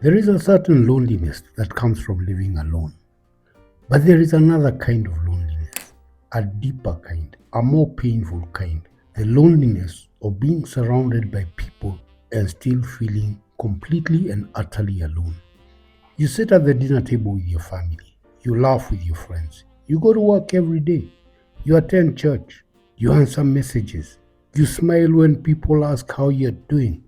There is a certain loneliness that comes from living alone. But there is another kind of loneliness, a deeper kind, a more painful kind. The loneliness of being surrounded by people and still feeling completely and utterly alone. You sit at the dinner table with your family. You laugh with your friends. You go to work every day. You attend church. You answer messages. You smile when people ask how you're doing.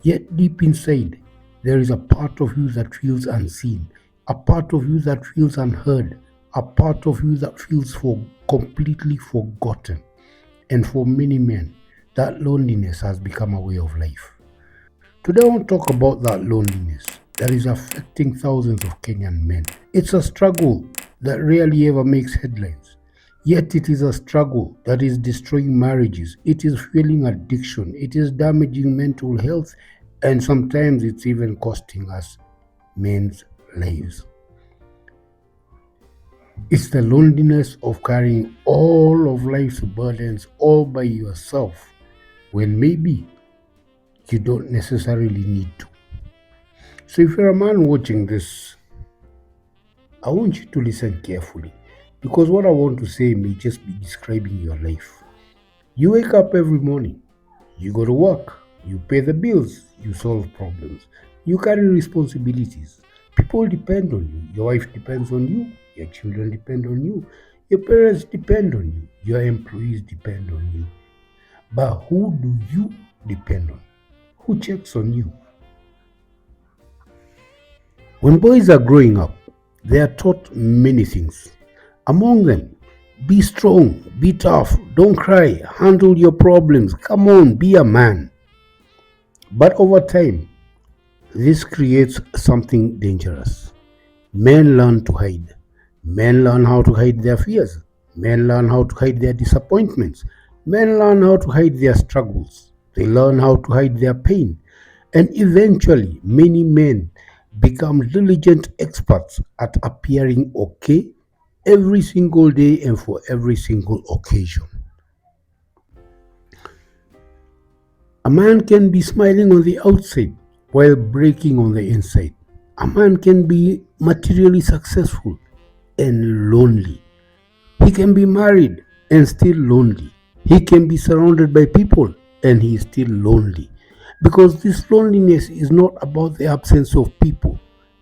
Yet deep inside, there is a part of you that feels unseen, a part of you that feels unheard, a part of you that feels completely forgotten. And for many men, that loneliness has become a way of life. Today, I want to talk about that loneliness that is affecting thousands of Kenyan men. It's a struggle that rarely ever makes headlines. Yet it is a struggle that is destroying marriages, it is fueling addiction, it is damaging mental health, and sometimes it's even costing us men's lives. It's the loneliness of carrying all of life's burdens all by yourself when maybe you don't necessarily need to. So, if you're a man watching this, I want you to listen carefully because what I want to say may just be describing your life. You wake up every morning, you go to work, you pay the bills, you solve problems, you carry responsibilities. People depend on you, your wife depends on you, your children depend on you, your parents depend on you, your employees depend on you. But who do you depend on? Who checks on you? When boys are growing up, they are taught many things. Among them, be strong, be tough, don't cry, handle your problems, come on, be a man. But over time, this creates something dangerous. Men learn to hide. Men learn how to hide their fears. Men learn how to hide their disappointments. Men learn how to hide their struggles. They learn how to hide their pain. And eventually, many men become diligent experts at appearing okay every single day and for every single occasion. A man can be smiling on the outside while breaking on the inside. A man can be materially successful and lonely. He can be married and still lonely. He can be surrounded by people and he is still lonely. Because this loneliness is not about the absence of people,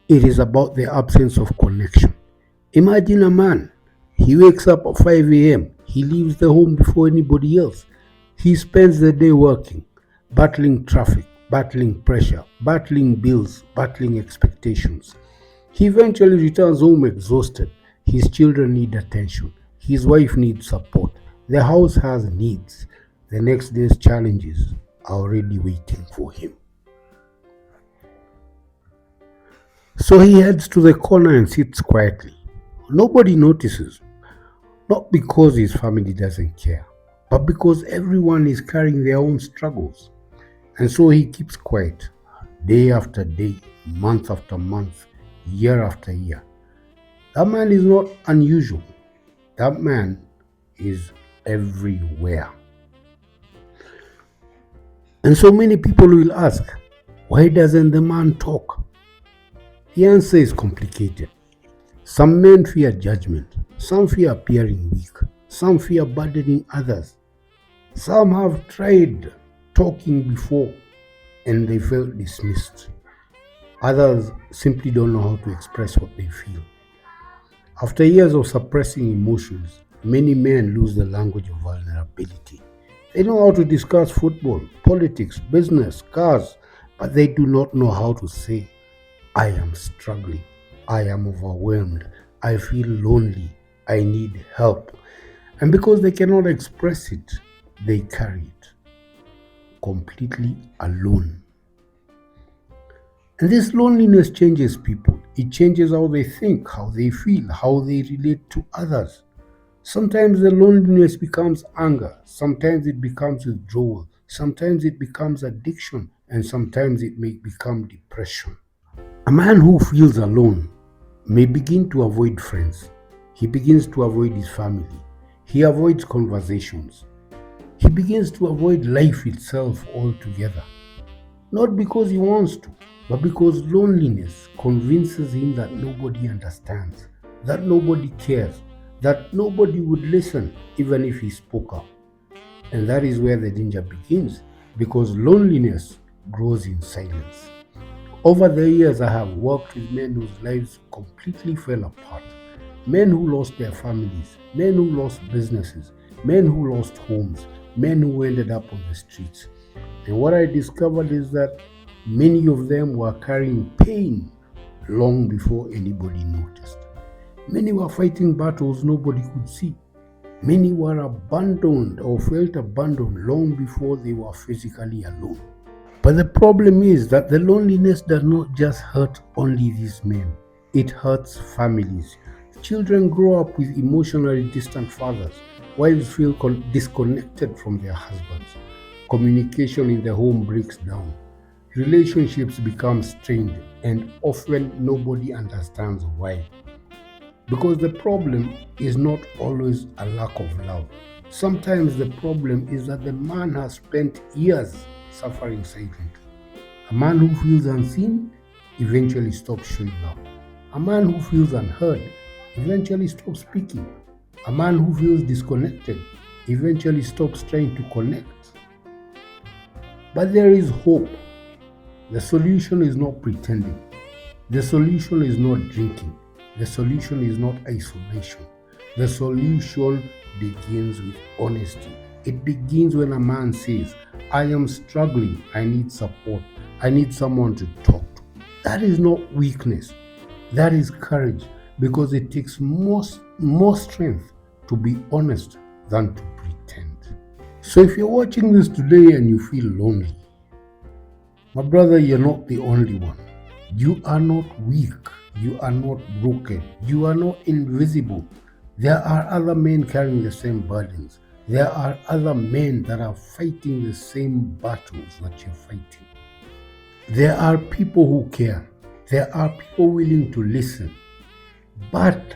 it is about the absence of connection. Imagine a man. He wakes up at 5 a.m. He leaves the home before anybody else. He spends the day working, battling traffic, battling pressure, battling bills, battling expectations. He eventually returns home exhausted. His children need attention. His wife needs support. The house has needs. The next day's challenges are already waiting for him. So he heads to the corner and sits quietly. Nobody notices, not because his family doesn't care, but because everyone is carrying their own struggles. And so he keeps quiet, day after day, month after month, year after year. That man is not unusual. That man is everywhere. And so many people will ask, why doesn't the man talk? The answer is complicated. Some men fear judgment, some fear appearing weak, some fear burdening others. Some have tried talking before and they felt dismissed. Others simply don't know how to express what they feel. After years of suppressing emotions, many men lose the language of vulnerability. They know how to discuss football, politics, business, cars, but they do not know how to say, I am struggling, I am overwhelmed, I feel lonely, I need help. And because they cannot express it, they carry it completely alone. And this loneliness changes people. It changes how they think, how they feel, how they relate to others. Sometimes the loneliness becomes anger, sometimes it becomes withdrawal, sometimes it becomes addiction, and sometimes it may become depression. A man who feels alone may begin to avoid friends. He begins to avoid his family. He avoids conversations. He begins to avoid life itself altogether. Not because he wants to, but because loneliness convinces him that nobody understands, that nobody cares, that nobody would listen even if he spoke up. And that is where the danger begins, because loneliness grows in silence. Over the years, I have worked with men whose lives completely fell apart. Men who lost their families, men who lost businesses, men who lost homes, men who ended up on the streets. And what I discovered is that many of them were carrying pain long before anybody noticed. Many were fighting battles nobody could see. Many were abandoned or felt abandoned long before they were physically alone. But the problem is that the loneliness does not just hurt only these men, it hurts families. Children grow up with emotionally distant fathers. Wives feel disconnected from their husbands. Communication in the home breaks down. Relationships become strained, and often nobody understands why. Because the problem is not always a lack of love. Sometimes the problem is that the man has spent years suffering silently. A man who feels unseen eventually stops showing up. A man who feels unheard eventually stops speaking. A man who feels disconnected eventually stops trying to connect. But there is hope. The solution is not pretending. The solution is not drinking. The solution is not isolation. The solution begins with honesty. It begins when a man says, I am struggling, I need support, I need someone to talk to. That is not weakness, that is courage, because it takes more strength to be honest than to pretend. So if you're watching this today and you feel lonely, my brother, you're not the only one. You are not weak. You are not broken. You are not invisible. There are other men carrying the same burdens. There are other men that are fighting the same battles that you're fighting. There are people who care. There are people willing to listen. But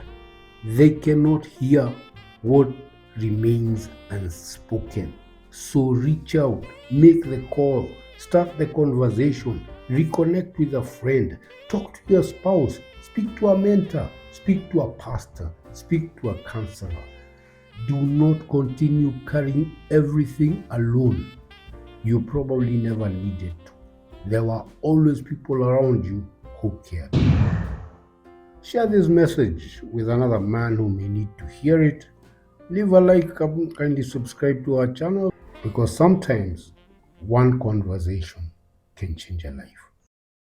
they cannot hear what remains unspoken. So reach out, make the call, start the conversation, reconnect with a friend, talk to your spouse, speak to a mentor, speak to a pastor, speak to a counselor. Do not continue carrying everything alone. You probably never needed to. There were always people around you who cared. Share this message with another man who may need to hear it. Leave a like, kindly subscribe to our channel, because sometimes one conversation can change a life.